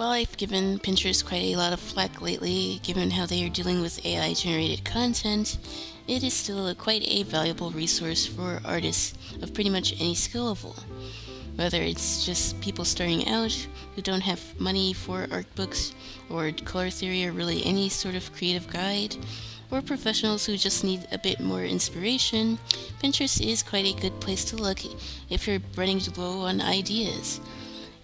Well, I've given Pinterest quite a lot of flack lately, given how they are dealing with AI-generated content. It is still quite a valuable resource for artists of pretty much any skill level. Whether it's just people starting out who don't have money for art books or color theory or really any sort of creative guide, or professionals who just need a bit more inspiration, Pinterest is quite a good place to look if you're running low on ideas.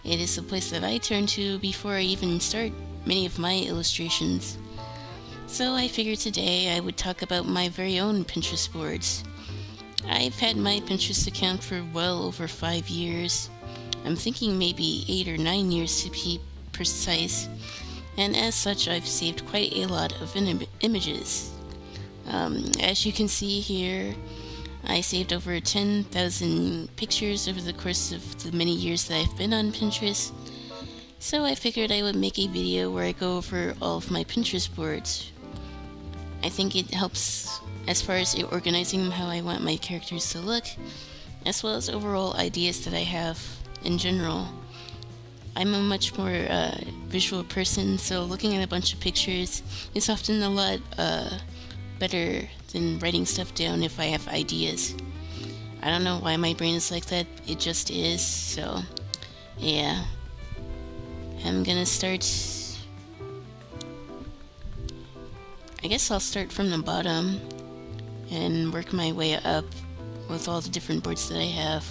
It is the place that I turn to before I even start many of my illustrations. So I figured today I would talk about my very own Pinterest boards. I've had my Pinterest account for well over 5 years. I'm thinking maybe 8 or 9 years to be precise, and as such I've saved quite a lot of images. As you can see here, I saved over 10,000 pictures over the course of the many years that I've been on Pinterest, so I figured I would make a video where I go over all of my Pinterest boards. I think it helps as far as organizing how I want my characters to look, as well as overall ideas that I have in general. I'm a much more visual person, so looking at a bunch of pictures is often a lot better than writing stuff down if I have ideas. I don't know why my brain is like that, it just is, so yeah. I'm gonna start... I guess I'll start from the bottom and work my way up with all the different boards that I have,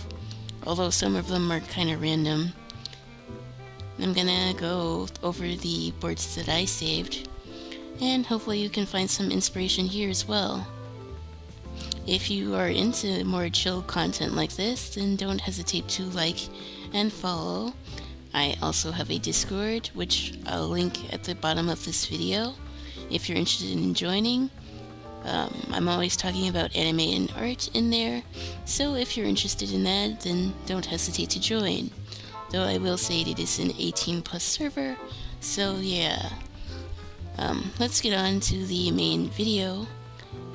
although some of them are kinda random. I'm gonna go over the boards that I saved, and hopefully you can find some inspiration here as well. If you are into more chill content like this, then don't hesitate to like and follow. I also have a Discord, which I'll link at the bottom of this video if you're interested in joining. I'm always talking about anime and art in there, so if you're interested in that, then don't hesitate to join. Though I will say it is an 18+ server, so yeah. Let's get on to the main video,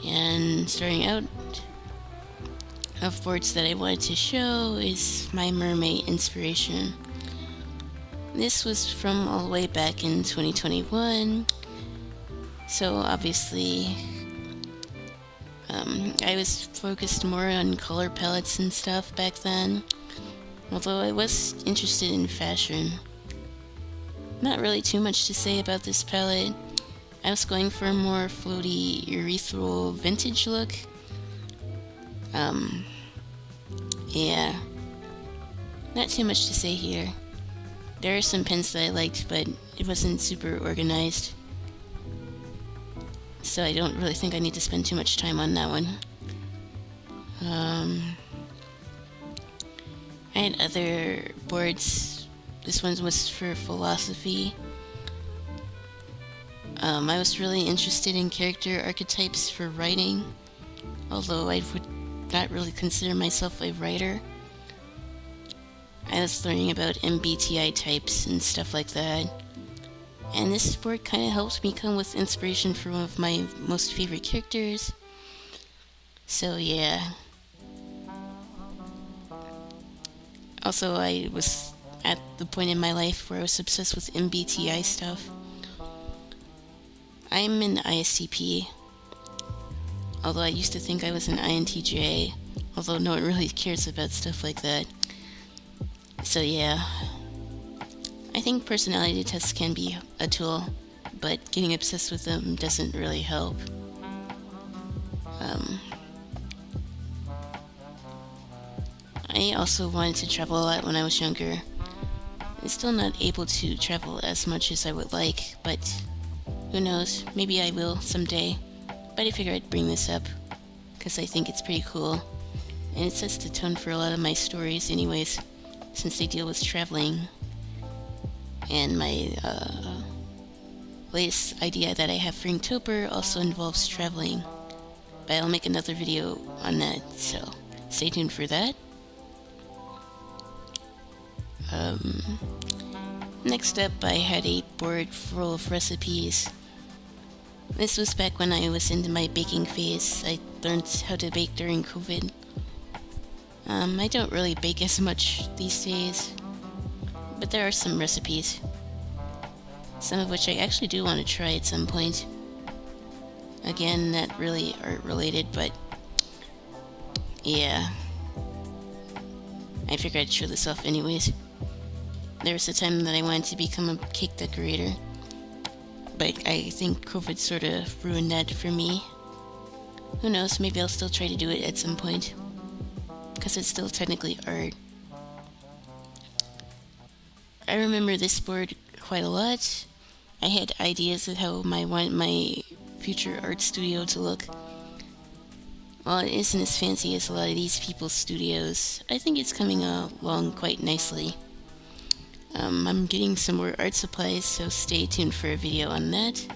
and starting out of boards that I wanted to show is my mermaid inspiration. This was from all the way back in 2021, so obviously I was focused more on color palettes and stuff back then, although I was interested in fashion. Not really too much to say about this palette. I was going for a more floaty, ethereal vintage look. Yeah. Not too much to say here. There are some pins that I liked, but it wasn't super organized, so I don't really think I need to spend too much time on that one. I had other boards. This one was for philosophy. I was really interested in character archetypes for writing, although I would not really consider myself a writer. I was learning about MBTI types and stuff like that, and this board kind of helped me come with inspiration for one of my most favorite characters. So yeah. Also, I was at the point in my life where I was obsessed with MBTI stuff. I'm an ISTP, although I used to think I was an INTJ, although no one really cares about stuff like that. So yeah, I think personality tests can be a tool, but getting obsessed with them doesn't really help. I also wanted to travel a lot when I was younger. I'm still not able to travel as much as I would like, but who knows, maybe I will someday. But I figured I'd bring this up, because I think it's pretty cool, and it sets the tone for a lot of my stories anyways, since they deal with traveling. And my latest idea that I have for Vtuber also involves traveling, but I'll make another video on that, so stay tuned for that. Next up, I had a board full of recipes. This was back when I was into my baking phase. I learned how to bake during COVID. I don't really bake as much these days, but there are some recipes. some of which I actually do want to try at some point. Again, not really art related, but yeah. I figured I'd show this off anyways. There was a time that I wanted to become a cake decorator, but I think COVID sort of ruined that for me. Who knows, maybe I'll still try to do it at some point, because it's still technically art. I remember this board quite a lot. I had ideas of how I want my future art studio to look. While it isn't as fancy as a lot of these people's studios, I think it's coming along quite nicely. I'm getting some more art supplies, so stay tuned for a video on that.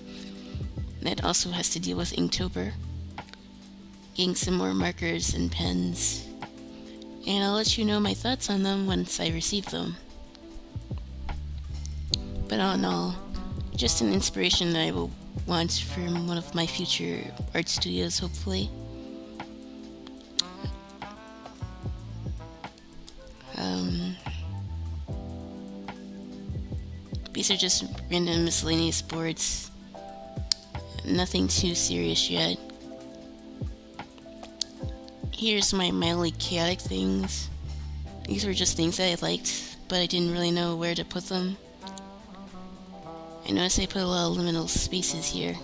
That also has to deal with Inktober. Getting some more markers and pens. And I'll let you know my thoughts on them once I receive them. But all in all, just an inspiration that I will want from one of my future art studios, hopefully. These are just random miscellaneous boards. Nothing too serious yet. Here's my mildly chaotic things. These were just things that I liked, but I didn't really know where to put them. I noticed I put a lot of liminal spaces here.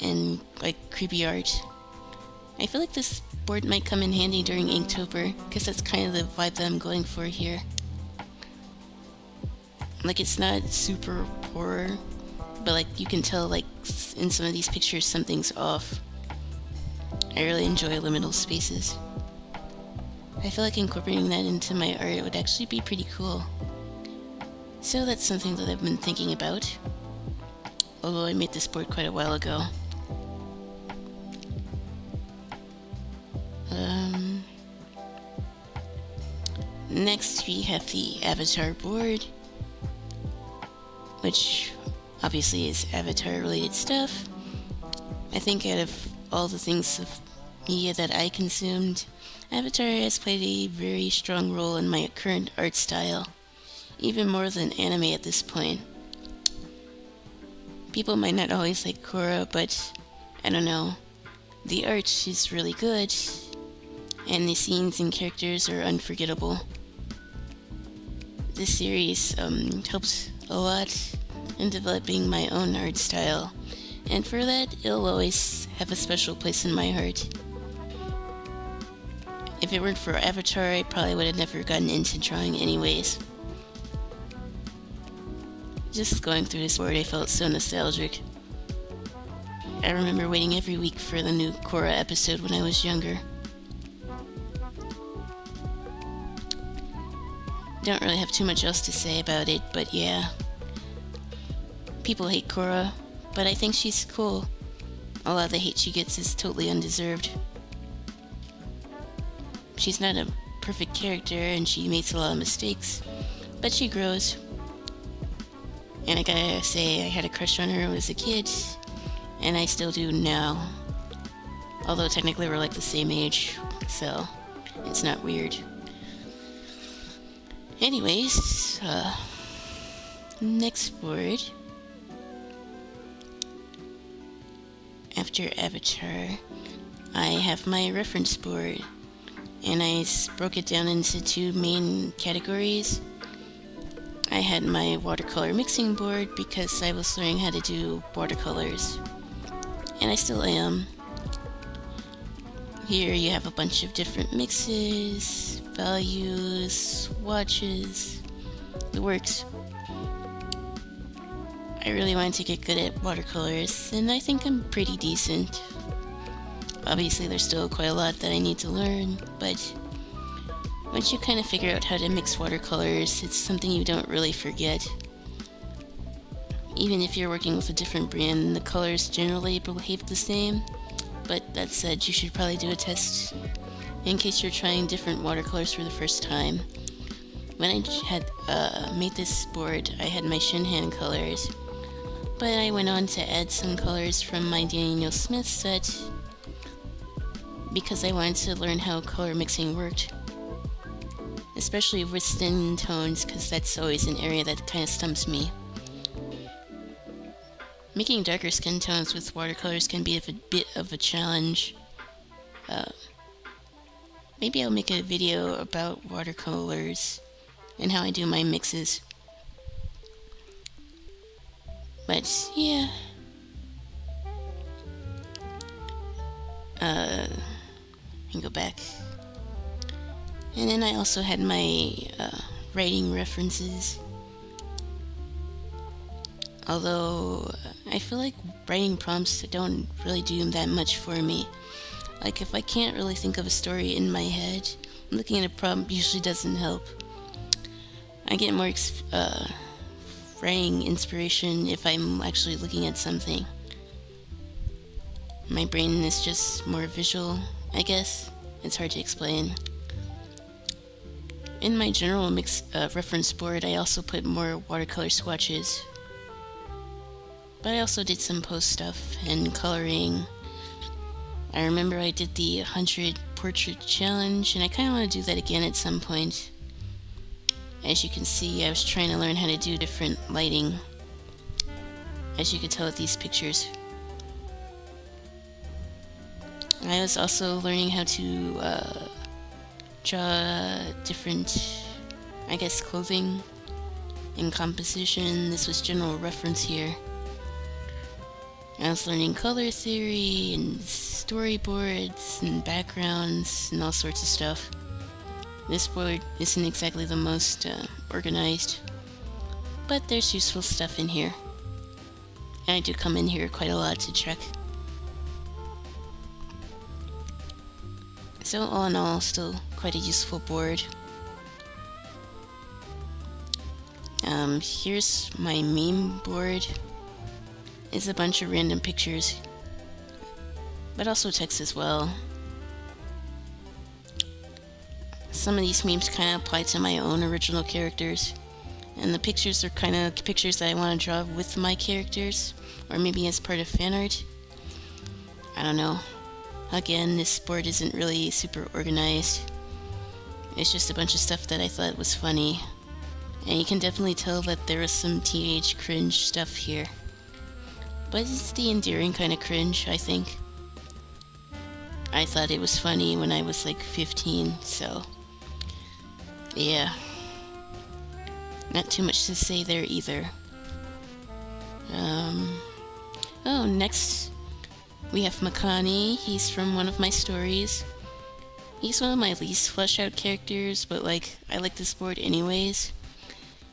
And like creepy art. I feel like this board might come in handy during Inktober, because that's kind of the vibe that I'm going for here. Like, it's not super horror, but like you can tell like in some of these pictures something's off. I really enjoy liminal spaces. I feel like incorporating that into my art would actually be pretty cool. So that's something that I've been thinking about. Although I made this board quite a while ago. Next we have the Avatar board, which obviously is Avatar related stuff. I think out of all the things of media that I consumed, Avatar has played a very strong role in my current art style, even more than anime at this point. People might not always like Korra, but I don't know. The art is really good, and the scenes and characters are unforgettable. This series helped a lot in developing my own art style, and for that, it'll always have a special place in my heart. If it weren't for Avatar, I probably would have never gotten into drawing anyways. Just going through this board, I felt so nostalgic. I remember waiting every week for the new Korra episode when I was younger. Don't really have too much else to say about it, but yeah. People hate Korra, but I think she's cool. A lot of the hate she gets is totally undeserved. She's not a perfect character and she makes a lot of mistakes, but she grows. And I gotta say, I had a crush on her when I was a kid, and I still do now. Although technically we're like the same age, so it's not weird. Anyways, next board. After Avatar, I have my reference board, and I broke it down into two main categories. I had my watercolor mixing board because I was learning how to do watercolors, and I still am. Here you have a bunch of different mixes, values, swatches, the works. I really wanted to get good at watercolors, and I think I'm pretty decent. Obviously there's still quite a lot that I need to learn, but once you kind of figure out how to mix watercolors, it's something you don't really forget. Even if you're working with a different brand, the colors generally behave the same. But that said, you should probably do a test in case you're trying different watercolors for the first time. When I had made this board, I had my Shinhan colors, but I went on to add some colors from my Daniel Smith set because I wanted to learn how color mixing worked. Especially with skin tones, because that's always an area that kind of stumps me. Making darker skin tones with watercolors can be a bit of a challenge. Maybe I'll make a video about watercolors and how I do my mixes. But yeah. And go back. And then I also had my writing references. Although I feel like writing prompts don't really do that much for me. Like if I can't really think of a story in my head, looking at a prompt usually doesn't help. I get more writing inspiration if I'm actually looking at something. My brain is just more visual, I guess. It's hard to explain. In my general reference board, I also put more watercolor swatches. But I also did some post stuff and coloring. I remember I did the 100 portrait challenge, and I kind of want to do that again at some point. As you can see, I was trying to learn how to do different lighting, as you can tell with these pictures. I was also learning how to draw different, I guess, clothing and composition. This was general reference here. I was learning color theory and storyboards and backgrounds and all sorts of stuff. This board isn't exactly the most organized, but there's useful stuff in here. And I do come in here quite a lot to check. So all in all, still quite a useful board. Here's my meme board. It's a bunch of random pictures, but also text as well. Some of these memes kind of apply to my own original characters, and the pictures are kind of pictures that I want to draw with my characters, or maybe as part of fan art. I don't know. Again, this board isn't really super organized. It's just a bunch of stuff that I thought was funny, and you can definitely tell that there was some teenage cringe stuff here. But it's the endearing kind of cringe, I think. I thought it was funny when I was like 15, so yeah. Not too much to say there either. Oh, next we have Makani. He's from one of my stories. He's one of my least fleshed out characters, but like, I like this board anyways.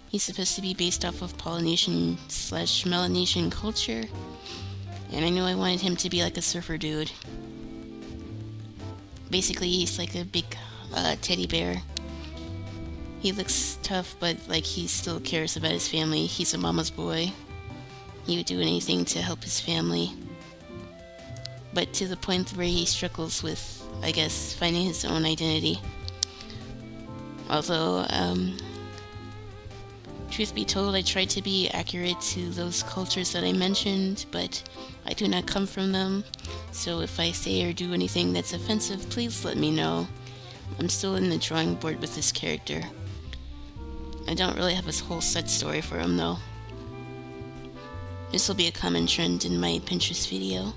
He's supposed to be based off of Polynesian/Melanesian culture, and I knew I wanted him to be like a surfer dude. Basically, he's like a big teddy bear. He looks tough, but like he still cares about his family. He's a mama's boy. He would do anything to help his family. But to the point where he struggles with, I guess, finding his own identity. Although, truth be told, I tried to be accurate to those cultures that I mentioned, but I do not come from them, so if I say or do anything that's offensive, please let me know. I'm still in the drawing board with this character. I don't really have a whole set story for him, though. This will be a common trend in my Pinterest video.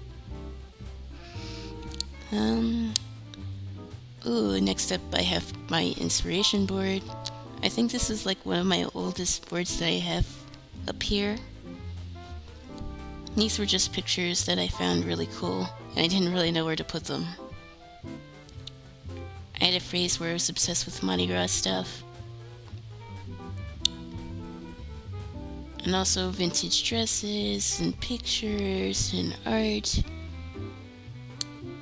Next up I have my inspiration board. I think this is like one of my oldest boards that I have up here. These were just pictures that I found really cool, and I didn't really know where to put them. I had a phase where I was obsessed with Mardi Gras stuff. And also vintage dresses, and pictures, and art.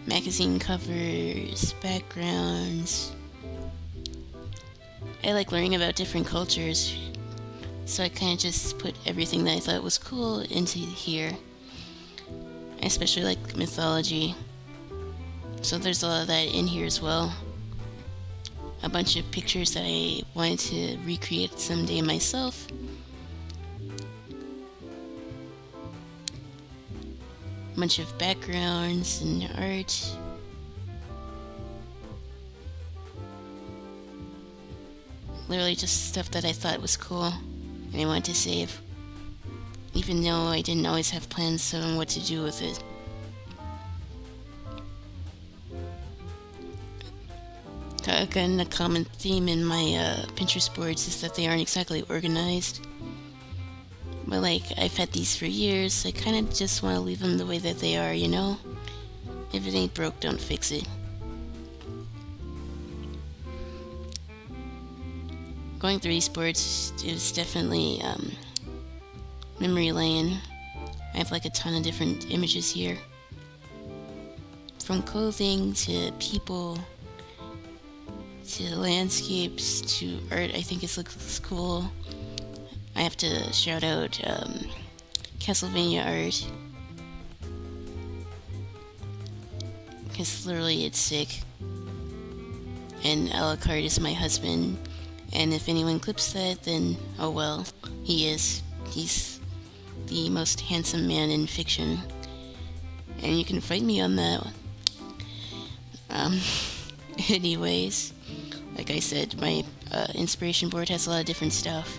Magazine covers, backgrounds. I like learning about different cultures, so I kind of just put everything that I thought was cool into here. I especially like mythology, so there's a lot of that in here as well. A bunch of pictures that I wanted to recreate someday myself. A bunch of backgrounds and art. Literally just stuff that I thought was cool and I wanted to save. Even even though I didn't always have plans on what to do with it. Again, a common theme in my Pinterest boards is that they aren't exactly organized. But like, I've had these for years, I kind of just want to leave them the way that they are, you know? If it ain't broke, don't fix it. Going through these boards is definitely memory lane. I have like a ton of different images here. From clothing to people to landscapes to art. I think it looks cool. I have to shout out Castlevania art, because literally it's sick. And Alucard is my husband, and if anyone clips that, then oh well, he is. He's the most handsome man in fiction, and you can fight me on that. Anyways, like I said, my inspiration board has a lot of different stuff.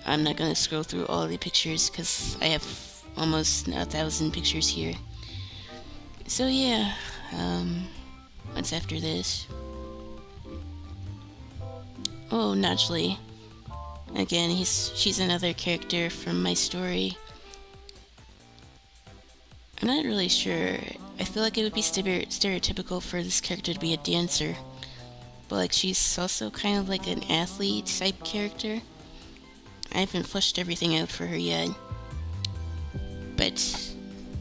I'm not gonna scroll through all the pictures because I have almost 1,000 pictures here. So yeah, what's after this? Oh, Najli. Again, she's another character from my story. I'm not really sure. I feel like it would be stereotypical for this character to be a dancer. But like, she's also kind of like an athlete type character. I haven't fleshed everything out for her yet. But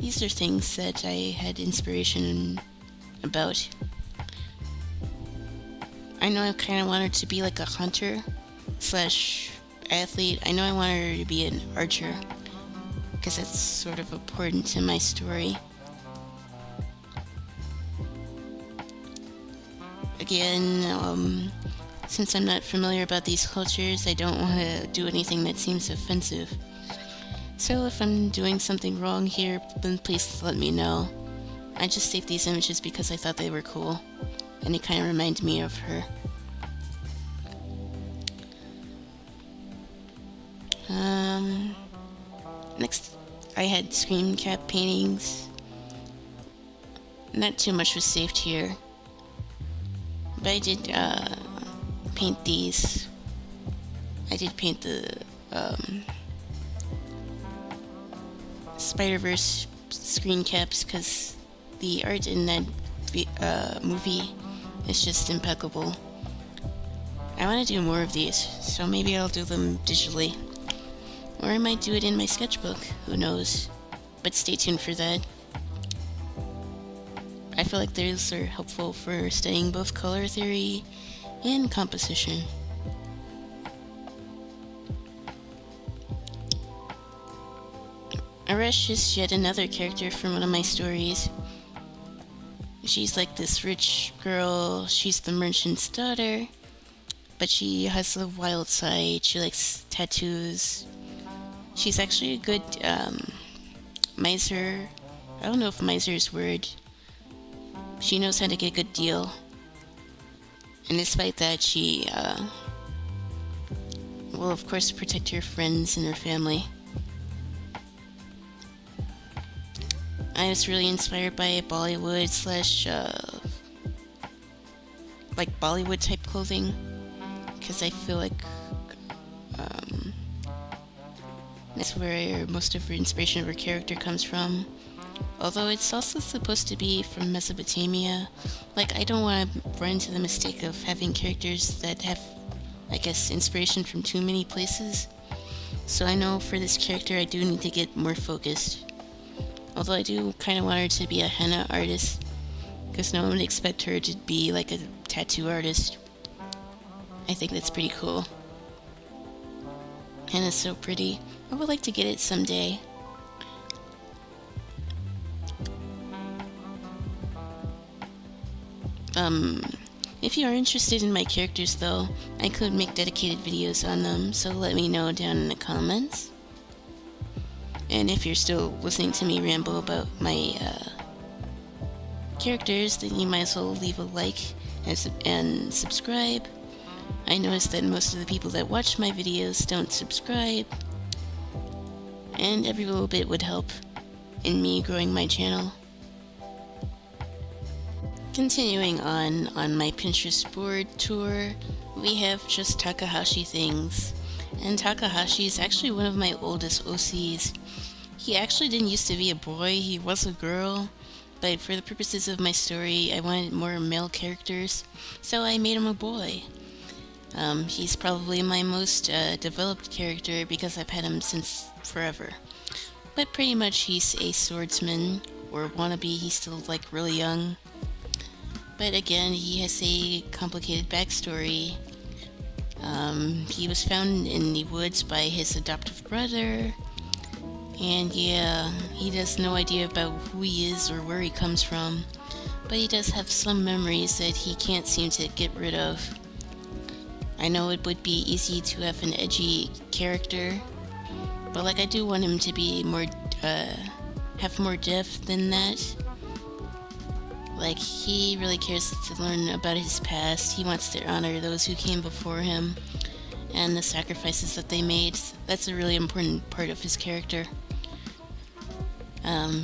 these are things that I had inspiration about. I know I kind of want her to be like a hunter slash athlete. I know I want her to be an archer, because that's sort of important to my story. Again, since I'm not familiar about these cultures, I don't want to do anything that seems offensive. So if I'm doing something wrong here, then please let me know. I just saved these images because I thought they were cool, and it kind of reminded me of her. Next, I had screen cap paintings. Not too much was saved here, but I did paint these. I did paint the Spider-Verse screen caps because the art in that movie is just impeccable. I want to do more of these, so maybe I'll do them digitally. Or I might do it in my sketchbook, who knows. But stay tuned for that. I feel like those are helpful for studying both color theory and composition. Aresh is yet another character from one of my stories. She's like this rich girl, she's the merchant's daughter, but she has a wild side, she likes tattoos. She's actually a good miser. I don't know if miser is a word. She knows how to get a good deal. And despite that, she will of course protect her friends and her family. I was really inspired by Bollywood slash like Bollywood type clothing, because I feel like that's where most of her inspiration of her character comes from. Although it's also supposed to be from Mesopotamia. Like, I don't want to run into the mistake of having characters that have, I guess, inspiration from too many places. So I know for this character I do need to get more focused. Although I do kind of want her to be a henna artist, because no one would expect her to be like a tattoo artist. I think that's pretty cool. Henna's so pretty. I would like to get it someday. If you are interested in my characters though, I could make dedicated videos on them, so let me know down in the comments. And if you're still listening to me ramble about my characters, then you might as well leave a like and subscribe. I noticed that most of the people that watch my videos don't subscribe, and every little bit would help in me growing my channel. Continuing on my Pinterest board tour, we have just Takahashi things. And Takahashi is actually one of my oldest OCs. He actually didn't used to be a boy, he was a girl, but for the purposes of my story, I wanted more male characters, so I made him a boy. He's probably my most developed character because I've had him since forever. But pretty much he's a swordsman, or wannabe, he's still like really young. But again, he has a complicated backstory. He was found in the woods by his adoptive brother, and yeah, he has no idea about who he is or where he comes from, but he does have some memories that he can't seem to get rid of. I know it would be easy to have an edgy character, but like I do want him to be more, have more depth than that. Like, he really cares to learn about his past. He wants to honor those who came before him and the sacrifices that they made. That's a really important part of his character.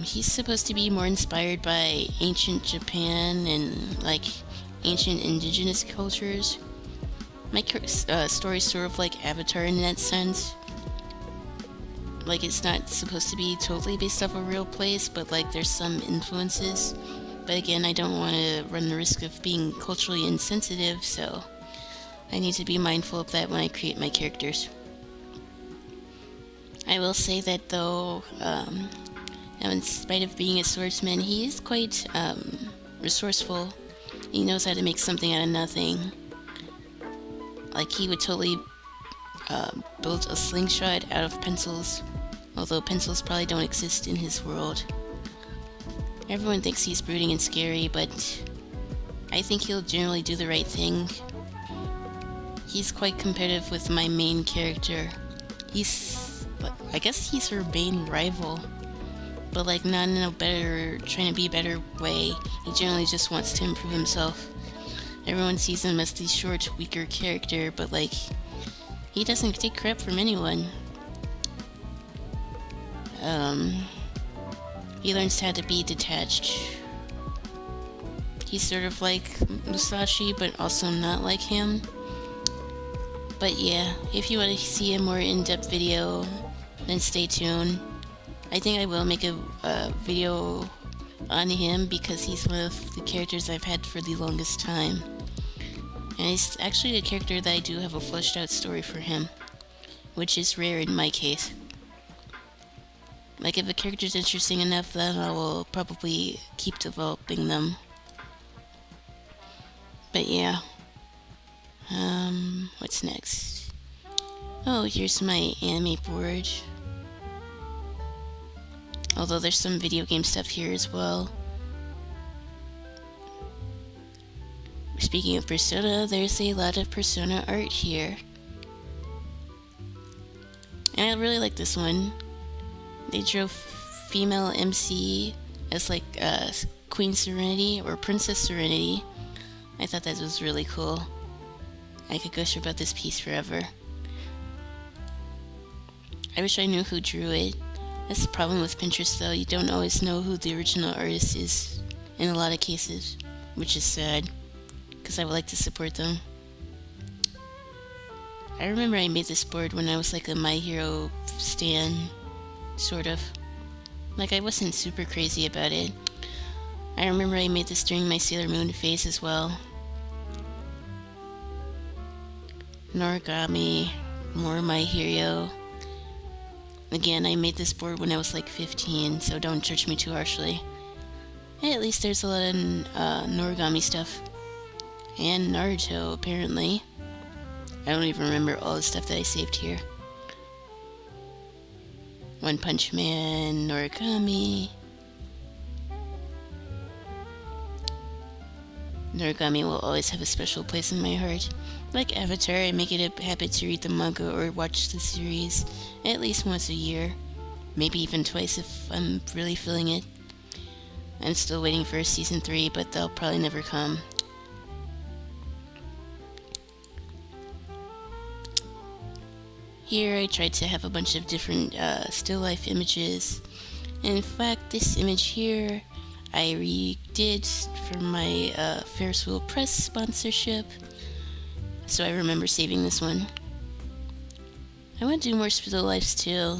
He's supposed to be more inspired by ancient Japan and like ancient indigenous cultures. My story's sort of like Avatar in that sense. Like, it's not supposed to be totally based off a real place, but like there's some influences. But again, I don't want to run the risk of being culturally insensitive, so I need to be mindful of that when I create my characters. I will say that though, now in spite of being a swordsman, he is quite resourceful. He knows how to make something out of nothing. Like, he would totally build a slingshot out of pencils, although pencils probably don't exist in his world. Everyone thinks he's brooding and scary, but I think he'll generally do the right thing. He's quite competitive with my main character. I guess he's her main rival, but like not in a better, trying to be a better way. He generally just wants to improve himself. Everyone sees him as the short, weaker character, but like, he doesn't take crap from anyone. He learns how to be detached. He's sort of like Musashi, but also not like him. But yeah, if you want to see a more in-depth video, then stay tuned. I think I will make a video on him because he's one of the characters I've had for the longest time. And he's actually a character that I do have a fleshed out story for him, which is rare in my case. Like, if a character's interesting enough, then I will probably keep developing them. But yeah. What's next? Oh, here's my anime board. Although there's some video game stuff here as well. Speaking of Persona, there's a lot of Persona art here. And I really like this one. They drew female MC as like Queen Serenity or Princess Serenity. I thought that was really cool. I could gush about this piece forever. I wish I knew who drew it. That's the problem with Pinterest though, you don't always know who the original artist is in a lot of cases, which is sad, because I would like to support them. I remember I made this board when I was like a My Hero stan, sort of. Like, I wasn't super crazy about it. I remember I made this during my Sailor Moon phase as well. Noragami, more My Hero. Again, I made this board when I was like 15, so don't judge me too harshly. Hey, at least there's a lot of Noragami stuff. And Naruto, apparently. I don't even remember all the stuff that I saved here. One Punch Man, Noragami. Noragami will always have a special place in my heart. Like Avatar, I make it a habit to read the manga or watch the series at least once a year. Maybe even twice if I'm really feeling it. I'm still waiting for season 3, but they'll probably never come. Here I tried to have a bunch of different still life images. And in fact, this image here I redid for my Ferris Wheel Press sponsorship. So I remember saving this one. I want to do more still lifes too.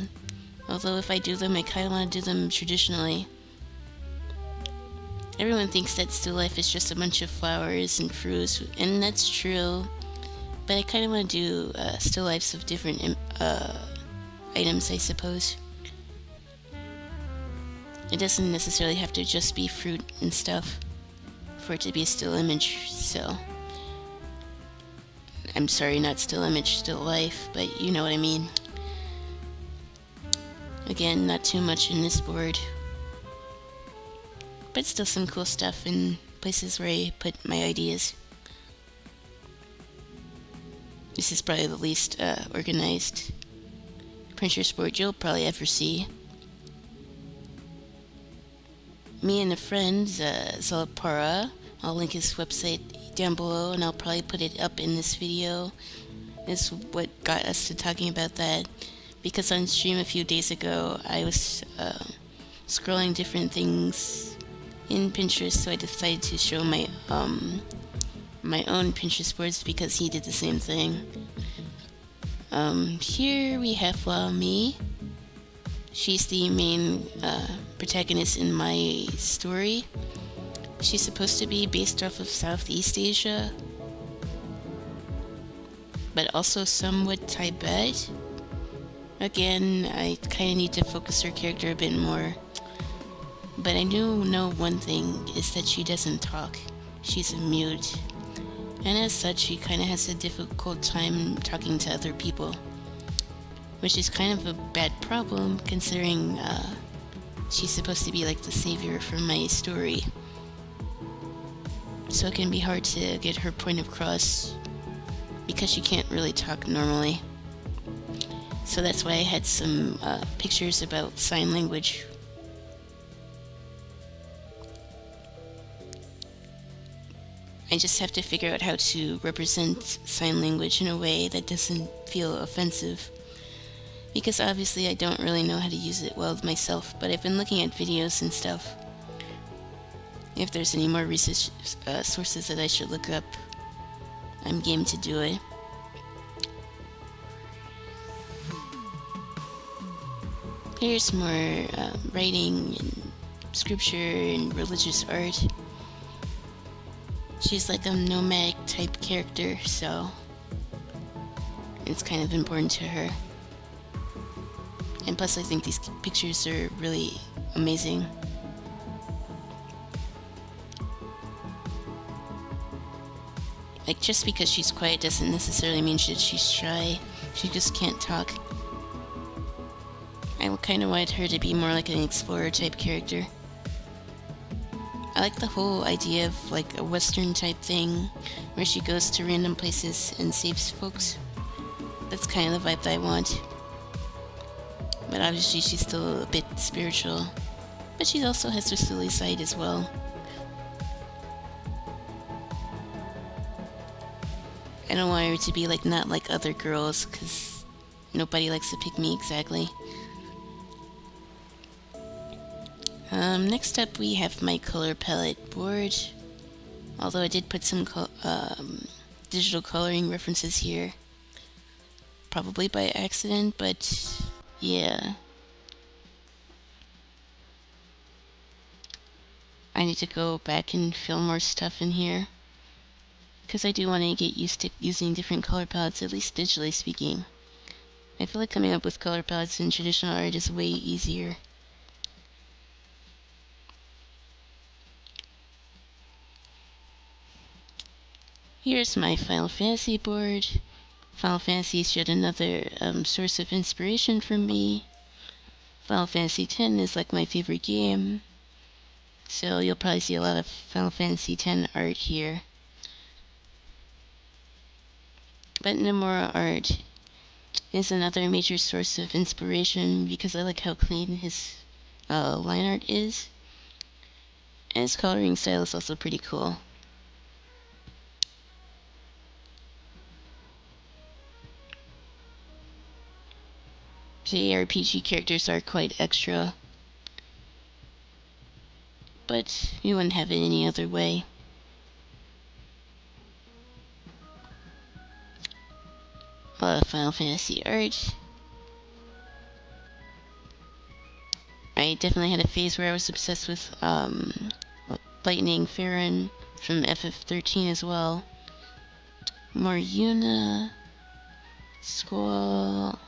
Although if I do them, I kind of want to do them traditionally. Everyone thinks that still life is just a bunch of flowers and fruits, and that's true. But I kind of want to do still lifes of different items, I suppose. It doesn't necessarily have to just be fruit and stuff for it to be a still image, so... I'm sorry, not still image, still life, but you know what I mean. Again, not too much in this board, but still some cool stuff in places where I put my ideas. This is probably the least organized Pinterest board you'll probably ever see. Me and a friend, Zalapara, I'll link his website down below and I'll probably put it up in this video, is what got us to talking about that. Because on stream a few days ago, I was scrolling different things in Pinterest, so I decided to show my my own Pinterest boards because he did the same thing. Here we have me. She's the main protagonist in my story. She's supposed to be based off of Southeast Asia, but also somewhat Tibet. Again, I kind of need to focus her character a bit more. But I do know one thing, is that she doesn't talk. She's a mute. And as such, she kind of has a difficult time talking to other people. Which is kind of a bad problem, considering she's supposed to be like the savior for my story. So it can be hard to get her point across, because she can't really talk normally. So that's why I had some pictures about sign language. I just have to figure out how to represent sign language in a way that doesn't feel offensive. Because obviously I don't really know how to use it well myself, but I've been looking at videos and stuff. If there's any more research sources that I should look up, I'm game to do it. Here's more writing and scripture and religious art. She's like a nomadic type character, so it's kind of important to her. And plus I think these pictures are really amazing. Like, just because she's quiet doesn't necessarily mean that she's shy. She just can't talk. I kind of wanted her to be more like an explorer type character. I like the whole idea of like a Western type thing, where she goes to random places and saves folks. That's kind of the vibe that I want. But obviously she's still a bit spiritual. But she also has her silly side as well. I don't want her to be like not like other girls, because nobody likes to pick me exactly. Next up we have my color palette board. Although I did put some digital coloring references here. Probably by accident, but yeah. I need to go back and fill more stuff in here, because I do want to get used to using different color palettes, at least digitally speaking. I feel like coming up with color palettes in traditional art is way easier. Here's my Final Fantasy board. Final Fantasy is yet another source of inspiration for me. Final Fantasy X is like my favorite game, so you'll probably see a lot of Final Fantasy X art here. But Nomura art is another major source of inspiration because I like how clean his line art is. And his coloring style is also pretty cool. The RPG characters are quite extra, but you wouldn't have it any other way. A lot of Final Fantasy art. I definitely had a phase where I was obsessed with Lightning Farron from FF13 as well. More Yuna, Squall,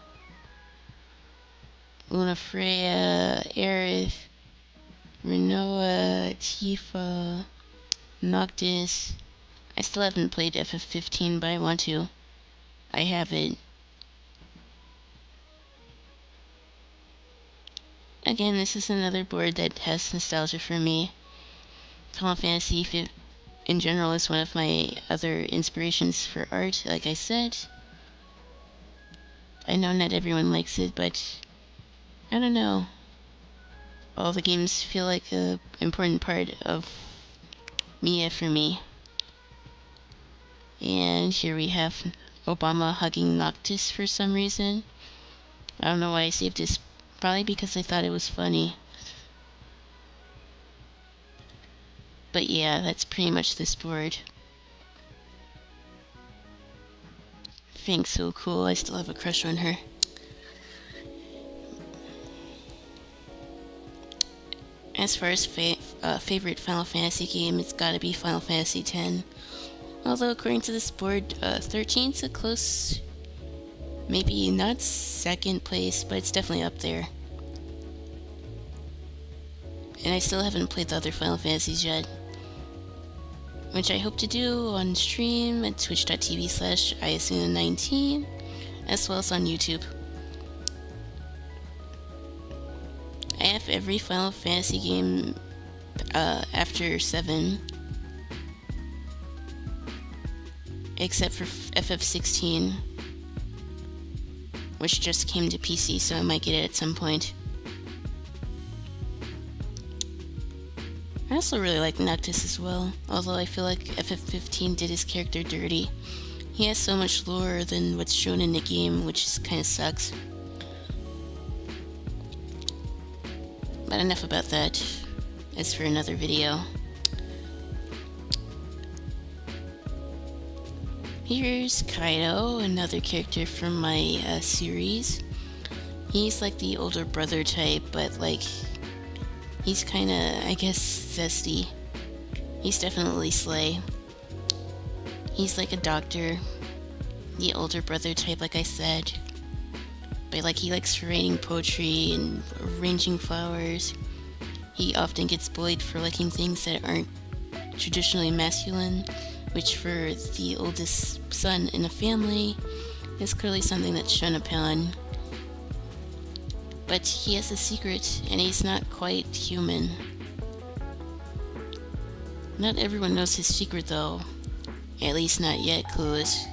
Lunafreya, Aerith, Rinoa, Tifa, Noctis. I still haven't played FF15, but I want to. I haven't. Again, this is another board that has nostalgia for me. Final Fantasy in general is one of my other inspirations for art, like I said. I know not everyone likes it, but I don't know. All the games feel like an important part of Mia for me. And here we have Obama hugging Noctis for some reason. I don't know why I saved this. Probably because I thought it was funny. But yeah, that's pretty much this board. Fang's so cool. I still have a crush on her. As far as favorite Final Fantasy game, it's gotta be Final Fantasy X. Although according to this board, 13's a close, maybe not second place, but it's definitely up there. And I still haven't played the other Final Fantasies yet, which I hope to do on stream at twitch.tv/iasuna19, as well as on YouTube. I have every Final Fantasy game after 7, except for FF16, which just came to PC, so I might get it at some point. I also really like Noctis as well, although I feel like FF15 did his character dirty. He has so much lore than what's shown in the game, which kind of sucks. But enough about that. It's for another video. Here's Kaido, another character from my series. He's like the older brother type, but like, he's kinda, I guess, zesty. He's definitely slay. He's like a doctor. The older brother type, like I said. But like, he likes writing poetry and arranging flowers. He often gets bullied for liking things that aren't traditionally masculine, which for the oldest son in a family is clearly something that's shown upon. But he has a secret, and he's not quite human. Not everyone knows his secret though. At least not yet, clueless.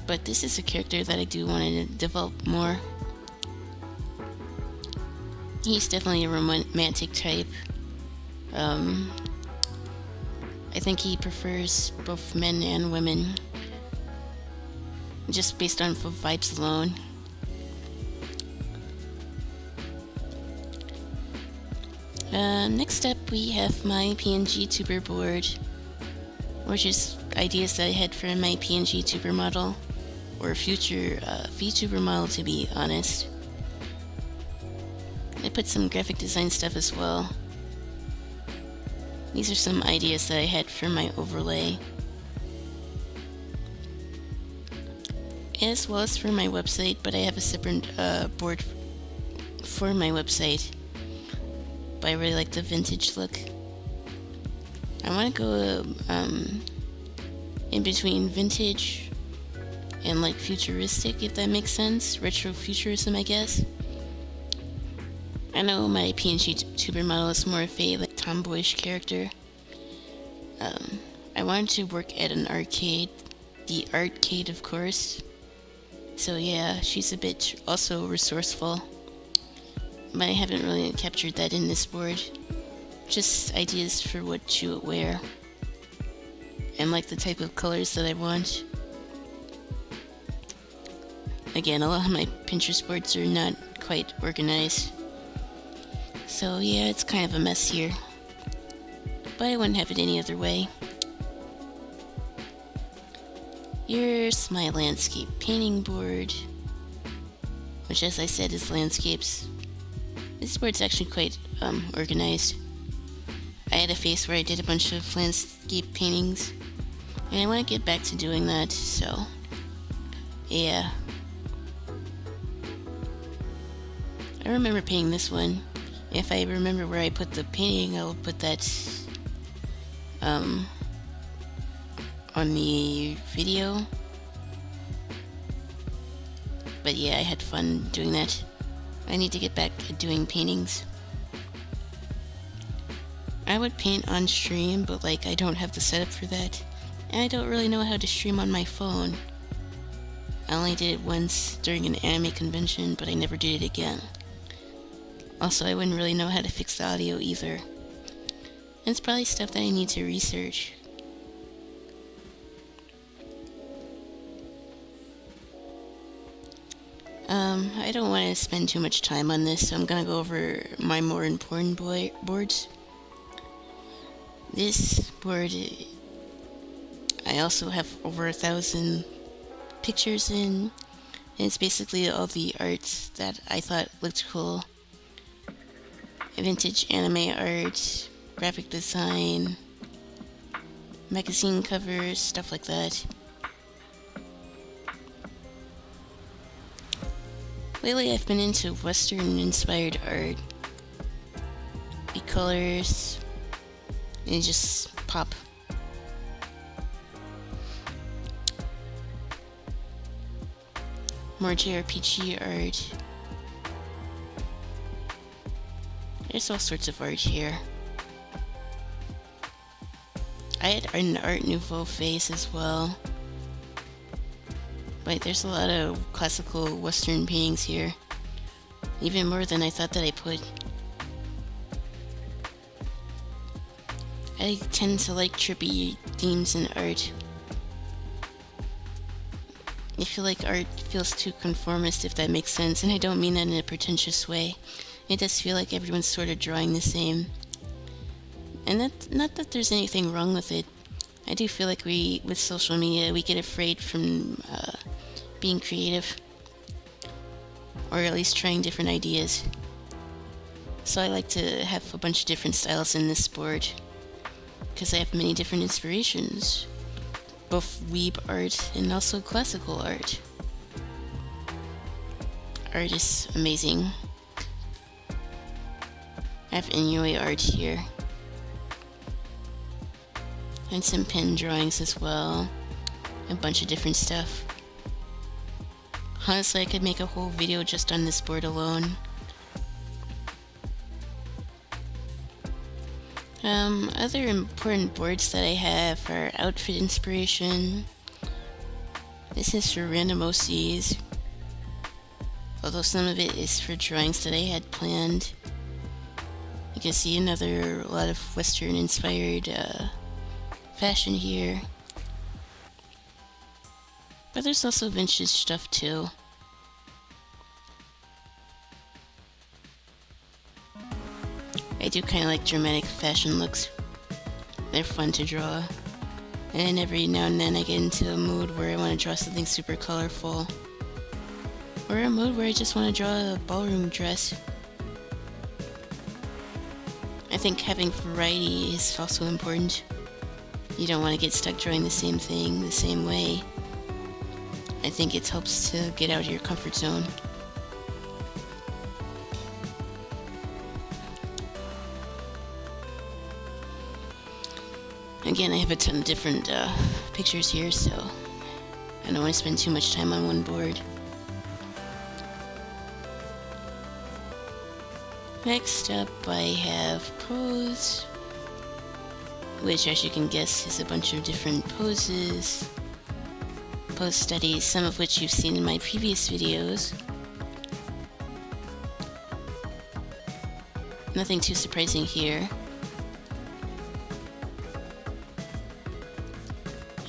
But this is a character that I do want to develop more. He's definitely a romantic type. I think he prefers both men and women, just based on vibes alone. Next up we have my PNG tuber board, which is ideas that I had for my PNG tuber model, or future VTuber model to be honest. I put some graphic design stuff as well. These are some ideas that I had for my overlay, as well as for my website, but I have a separate board for my website. But I really like the vintage look. I want to go in between vintage and like futuristic, if that makes sense. Retro futurism, I guess. I know my PNG tuber model is more of a like tomboyish character. I wanted to work at an arcade, the arcade of course. So yeah, she's a bit also resourceful. But I haven't really captured that in this board. Just ideas for what she would wear. And like the type of colors that I want. again, a lot of my Pinterest boards are not quite organized. So yeah, it's kind of a mess here. But I wouldn't have it any other way. Here's my landscape painting board, which, as I said, is landscapes. This board's actually quite organized. I had a phase where I did a bunch of landscape paintings, and I want to get back to doing that, so yeah. I remember painting this one. If I remember where I put the painting, I'll put that on the video. But yeah, I had fun doing that. I need to get back at doing paintings. I would paint on stream, but I don't have the setup for that. And I don't really know how to stream on my phone. I only did it once during an anime convention, but I never did it again. Also, I wouldn't really know how to fix the audio either. And it's probably stuff that I need to research. I don't want to spend too much time on this, so I'm gonna go over my more important boards. This board, I also have over 1,000 pictures in, and it's basically all the art that I thought looked cool. Vintage anime art, graphic design, magazine covers, stuff like that. Lately I've been into Western-inspired art. The colors, they just pop. More JRPG art. There's all sorts of art here. I had an Art Nouveau phase as well. But there's a lot of classical Western paintings here. Even more than I thought that I put. I tend to like trippy themes in art. I feel like art feels too conformist, if that makes sense, and I don't mean that in a pretentious way. It does feel like everyone's sort of drawing the same. And not that there's anything wrong with it. I do feel like with social media, we get afraid from being creative. Or at least trying different ideas. So I like to have a bunch of different styles in this board. Because I have many different inspirations. Both weeb art and also classical art. Art is amazing. I have Inui art here. And some pen drawings as well. A bunch of different stuff. Honestly, I could make a whole video just on this board alone. Other important boards that I have are outfit inspiration. This is for random OCs. Although some of it is for drawings that I had planned. You can see a lot of Western inspired fashion here. But there's also vintage stuff too. I do kind of like dramatic fashion looks. They're fun to draw. And every now and then I get into a mood where I want to draw something super colorful. Or a mood where I just want to draw a ballroom dress. I think having variety is also important. You don't want to get stuck drawing the same thing the same way. I think it helps to get out of your comfort zone. Again, I have a ton of different pictures here, so I don't want to spend too much time on one board. Next up, I have pose, which, as you can guess, is a bunch of different poses. Pose studies, some of which you've seen in my previous videos. Nothing too surprising here.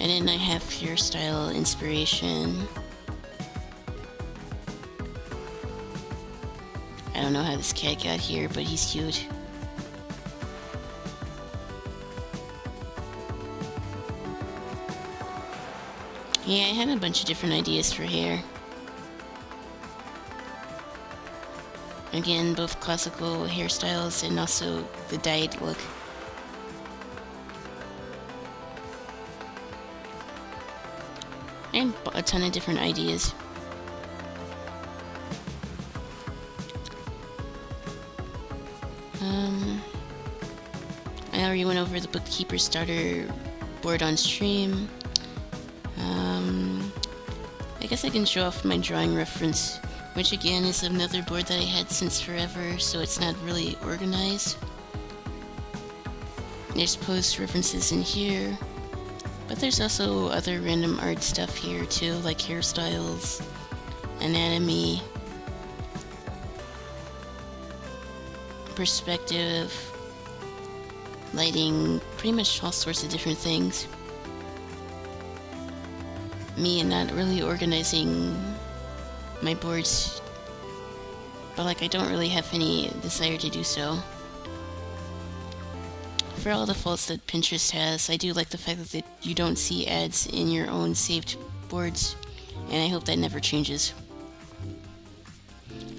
And then I have hairstyle inspiration. I don't know how this cat got here, but he's cute. Yeah, I had a bunch of different ideas for hair. Again, both classical hairstyles and also the dyed look. And a ton of different ideas. I already went over the Bookkeeper Starter board on stream. I guess I can show off my drawing reference, which again is another board that I had since forever, so it's not really organized. There's post references in here, but there's also other random art stuff here too, like hairstyles, anatomy, perspective, lighting, pretty much all sorts of different things. Me and not really organizing my boards, but like I don't really have any desire to do so. For all the faults that Pinterest has, I do like the fact that you don't see ads in your own saved boards, and I hope that never changes.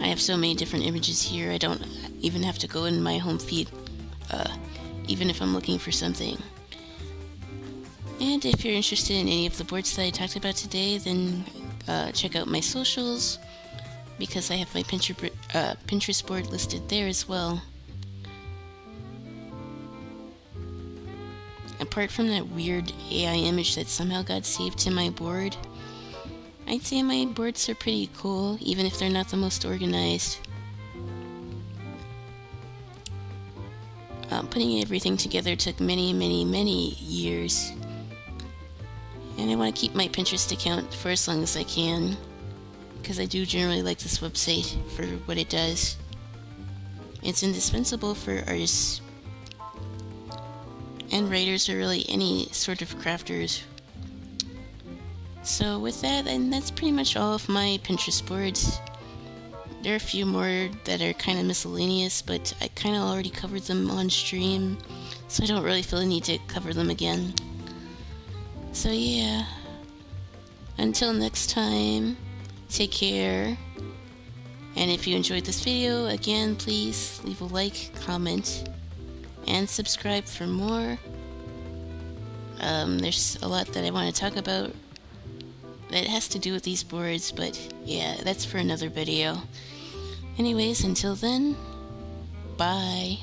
I have so many different images here, I don't even have to go in my home feed, even if I'm looking for something. And if you're interested in any of the boards that I talked about today, then check out my socials, because I have my Pinterest board listed there as well. Apart from that weird AI image that somehow got saved to my board, I'd say my boards are pretty cool, even if they're not the most organized. Putting everything together took many, many, many years. And I want to keep my Pinterest account for as long as I can, because I do generally like this website for what it does. It's indispensable for artists and writers, or really any sort of crafters. So with that, and that's pretty much all of my Pinterest boards. There are a few more that are kind of miscellaneous, but I kind of already covered them on stream, so I don't really feel the need to cover them again. So yeah, until next time, take care, and if you enjoyed this video, again, please leave a like, comment, and subscribe for more. There's a lot that I want to talk about that has to do with these boards, but yeah, that's for another video. Anyways, until then, bye.